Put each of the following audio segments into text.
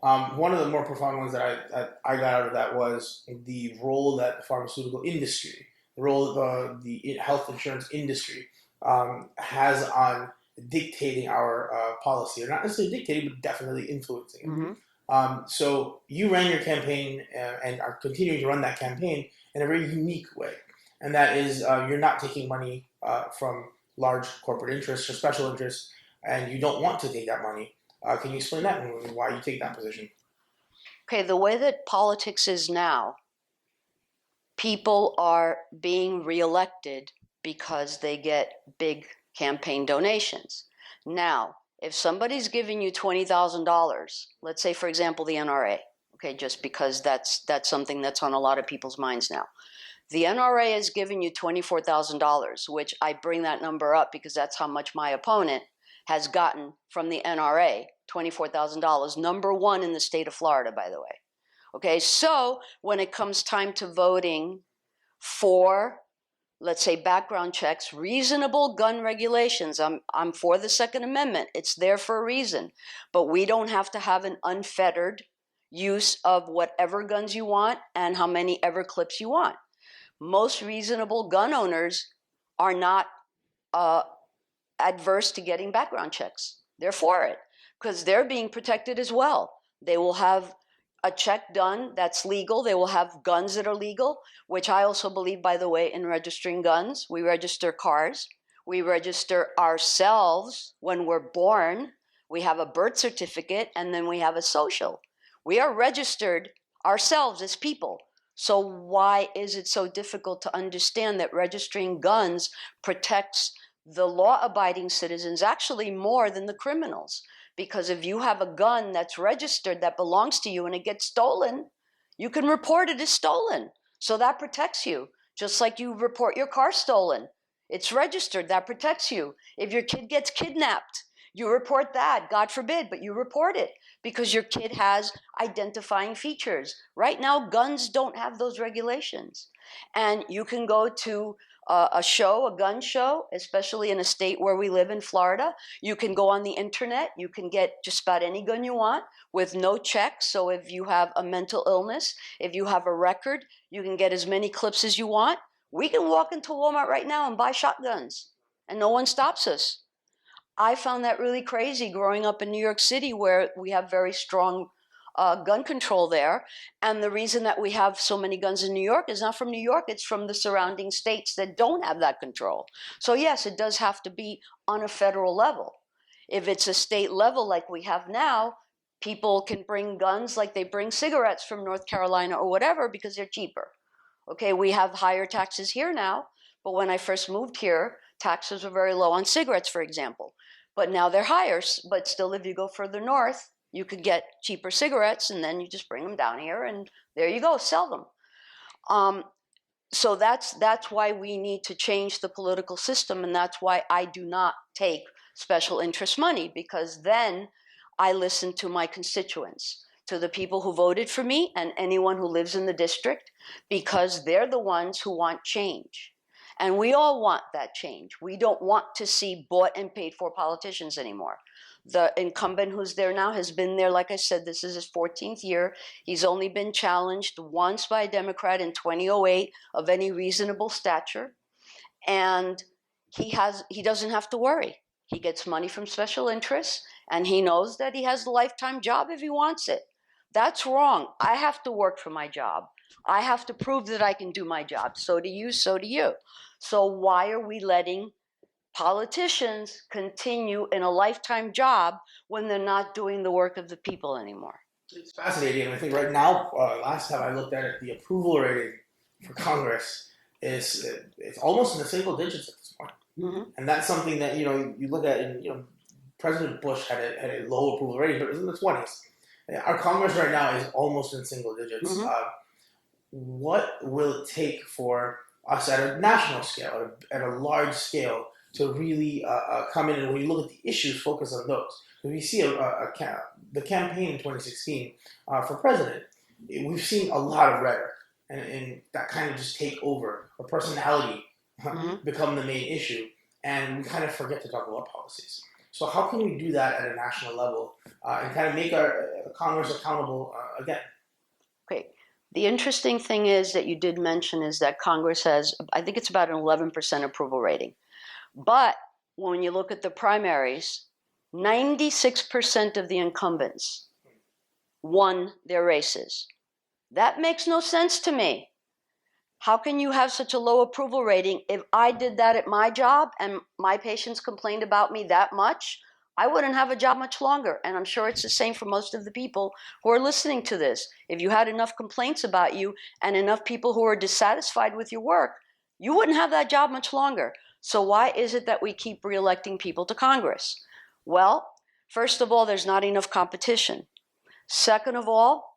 One of the more profound ones that I got out of that was the role that the pharmaceutical industry, the role of the health insurance industry has on dictating our policy, or not necessarily dictating, but definitely influencing it. Mm-hmm. So you ran your campaign and are continuing to run that campaign in a very unique way, and that is you're not taking money from large corporate interests or special interests, and you don't want to take that money. Can you explain that and why you take that position? Okay, the way that politics is now, people are being reelected because they get big campaign donations. Now, if somebody's giving you $20,000, let's say, for example, the NRA, okay, just because that's something that's on a lot of people's minds now. The NRA is giving you $24,000, which I bring that number up because that's how much my opponent has gotten from the NRA, $24,000, number one in the state of Florida, by the way. Okay, so when it comes time to voting for, let's say, background checks, reasonable gun regulations, I'm for the Second Amendment. It's there for a reason. But we don't have to have an unfettered use of whatever guns you want and how many ever clips you want. Most reasonable gun owners are not adverse to getting background checks. They're for it because they're being protected as well. They will have a check done that's legal. They will have guns that are legal, which I also believe, by the way, in registering guns. We register cars. We register ourselves when we're born. We have a birth certificate, and then we have a social. We are registered ourselves as people. So why is it so difficult to understand that registering guns protects the law-abiding citizens actually more than the criminals? Because if you have a gun that's registered that belongs to you and it gets stolen, you can report it as stolen. So that protects you, just like you report your car stolen. It's registered, that protects you. If your kid gets kidnapped, you report that, God forbid, but you report it because your kid has identifying features. Right now, guns don't have those regulations. And you can go to a show, a gun show, especially in a state where we live in Florida. You can go on the internet. You can get just about any gun you want with no checks. So if you have a mental illness, if you have a record, you can get as many clips as you want. We can walk into Walmart right now and buy shotguns, and no one stops us. I found that really crazy growing up in New York City, where we have very strong gun control there. And the reason that we have so many guns in New York is not from New York, it's from the surrounding states that don't have that control. So yes, it does have to be on a federal level. If it's a state level like we have now, people can bring guns like they bring cigarettes from North Carolina or whatever because they're cheaper. Okay, we have higher taxes here now, but when I first moved here, taxes were very low on cigarettes, for example. But now they're higher, but still if you go further north, you could get cheaper cigarettes and then you just bring them down here and there you go, sell them. So that's why we need to change the political system, and that's why I do not take special interest money, because then I listen to my constituents, to the people who voted for me and anyone who lives in the district, because they're the ones who want change. And we all want that change. We don't want to see bought and paid for politicians anymore. The incumbent who's there now has been there, like I said, this is his 14th year. He's only been challenged once by a Democrat in 2008 of any reasonable stature. And he doesn't have to worry. He gets money from special interests, and he knows that he has a lifetime job if he wants it. That's wrong. I have to work for my job. I have to prove that I can do my job. So do you, so do you. So why are we letting politicians continue in a lifetime job when they're not doing the work of the people anymore? It's fascinating. I think right now, last time I looked at it, the approval rating for Congress is it's almost in the single digits at this point. Mm-hmm. And that's something that you look at, and President Bush had a low approval rating, but it was in the 20s. Our Congress right now is almost in single digits. Mm-hmm. What will it take for us at a national scale, at a large scale, to really come in, and when you look at the issues, focus on those? Because we see the campaign in 2016 for president, we've seen a lot of rhetoric, and that kind of just take over, or personality Mm-hmm. become the main issue, and we kind of forget to talk about policies. So how can we do that at a national level and kind of make our Congress accountable again? Okay. The interesting thing is that you did mention is that Congress has, I think it's about an 11% approval rating. But when you look at the primaries, 96% of the incumbents won their races. That makes no sense to me. How can you have such a low approval rating? If I did that at my job and my patients complained about me that much, I wouldn't have a job much longer. And I'm sure it's the same for most of the people who are listening to this. If you had enough complaints about you and enough people who are dissatisfied with your work, you wouldn't have that job much longer. So why is it that we keep reelecting people to Congress? Well, first of all, there's not enough competition. Second of all,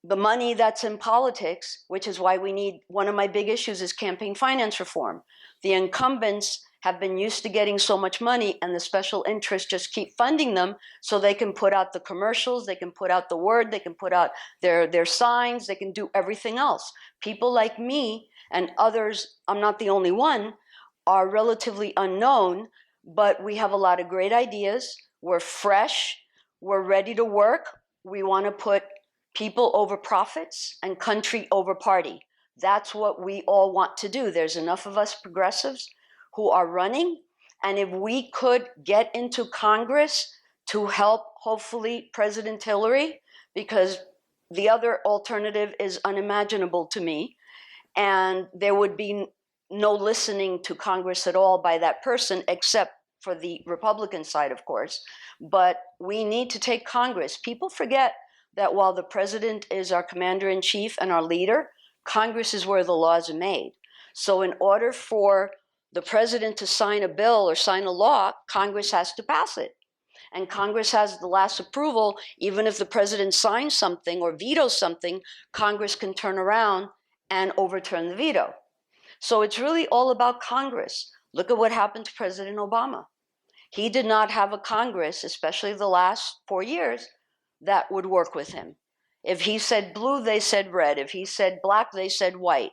the money that's in politics, which is why we need, one of my big issues is campaign finance reform. The incumbents have been used to getting so much money, and the special interests just keep funding them so they can put out the commercials, they can put out the word, they can put out their signs, they can do everything else. People like me and others, I'm not the only one, are relatively unknown, but we have a lot of great ideas. We're fresh, we're ready to work. We want to put people over profits and country over party. That's what we all want to do. There's enough of us progressives who are running. And if we could get into Congress to help, hopefully, President Hillary, because the other alternative is unimaginable to me, and there would be no listening to Congress at all by that person, except for the Republican side, of course. But we need to take Congress. People forget that while the president is our commander in chief and our leader, Congress is where the laws are made. So in order for the president to sign a bill or sign a law, Congress has to pass it. And Congress has the last approval. Even if the president signs something or vetoes something, Congress can turn around and overturn the veto. So it's really all about Congress. Look at what happened to President Obama. He did not have a Congress, especially the last 4 years, that would work with him. If he said blue, they said red. If he said black, they said white.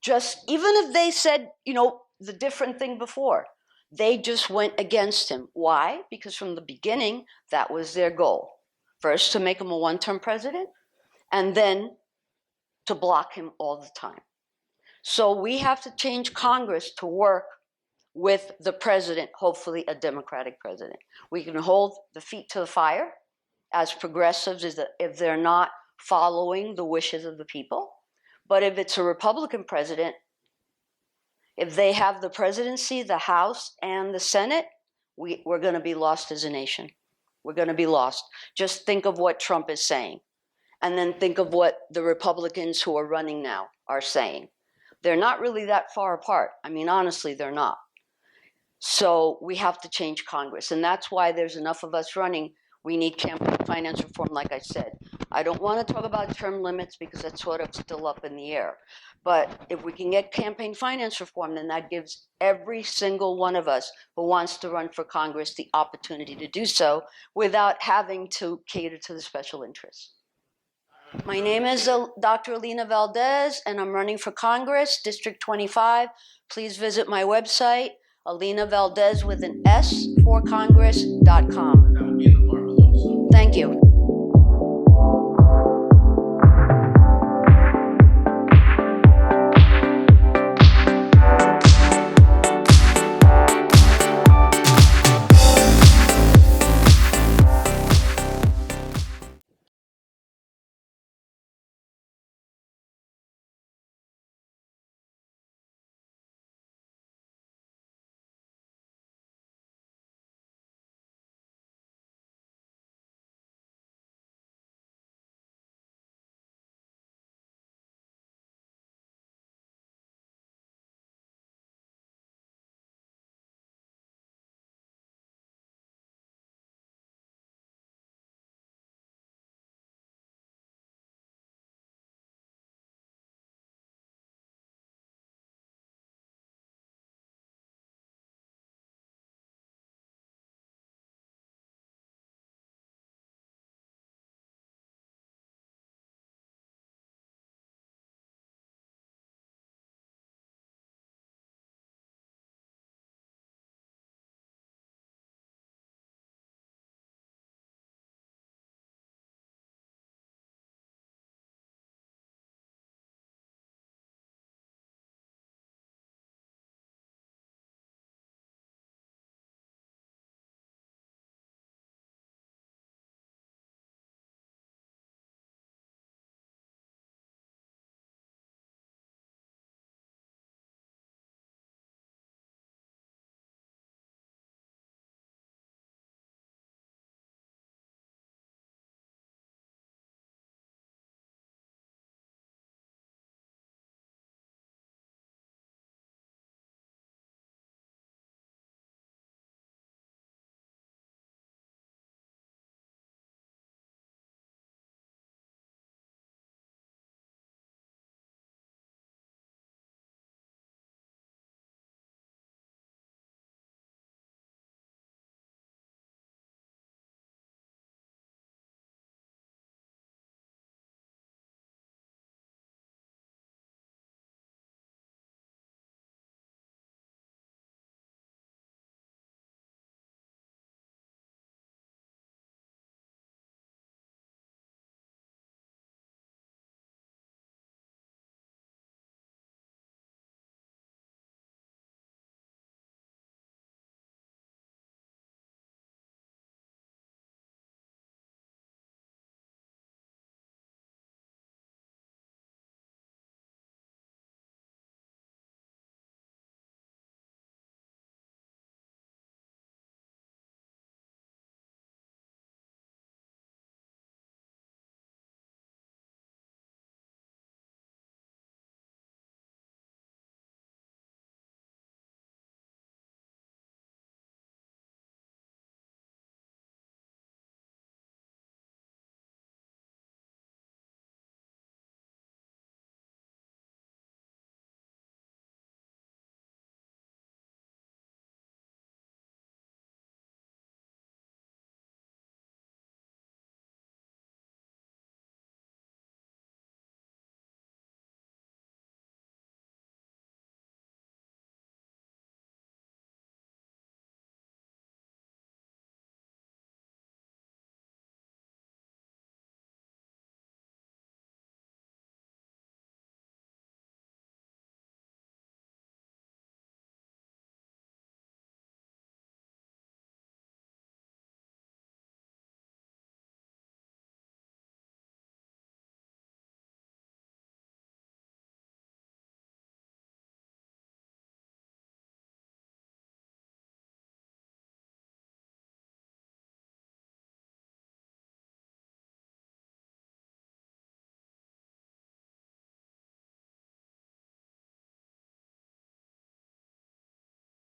Just even if they said, the different thing before, they just went against him. Why? Because from the beginning, that was their goal. First, to make him a one-term president, and then to block him all the time. So we have to change Congress to work with the president, hopefully a Democratic president. We can hold the feet to the fire as progressives if they're not following the wishes of the people. But if it's a Republican president, if they have the presidency, the House, and the Senate, we're going to be lost as a nation. We're going to be lost. Just think of what Trump is saying. And then think of what the Republicans who are running now are saying. They're not really that far apart. I mean, honestly, they're not. So we have to change Congress. And that's why there's enough of us running. We need campaign finance reform, like I said. I don't want to talk about term limits because that's sort of still up in the air. But if we can get campaign finance reform, then that gives every single one of us who wants to run for Congress the opportunity to do so without having to cater to the special interests. My name is Dr. Alina Valdes, and I'm running for Congress, District 25. Please visit my website, Alina Valdes with an S for Congress.com. That would be in the bar below. So. Thank you.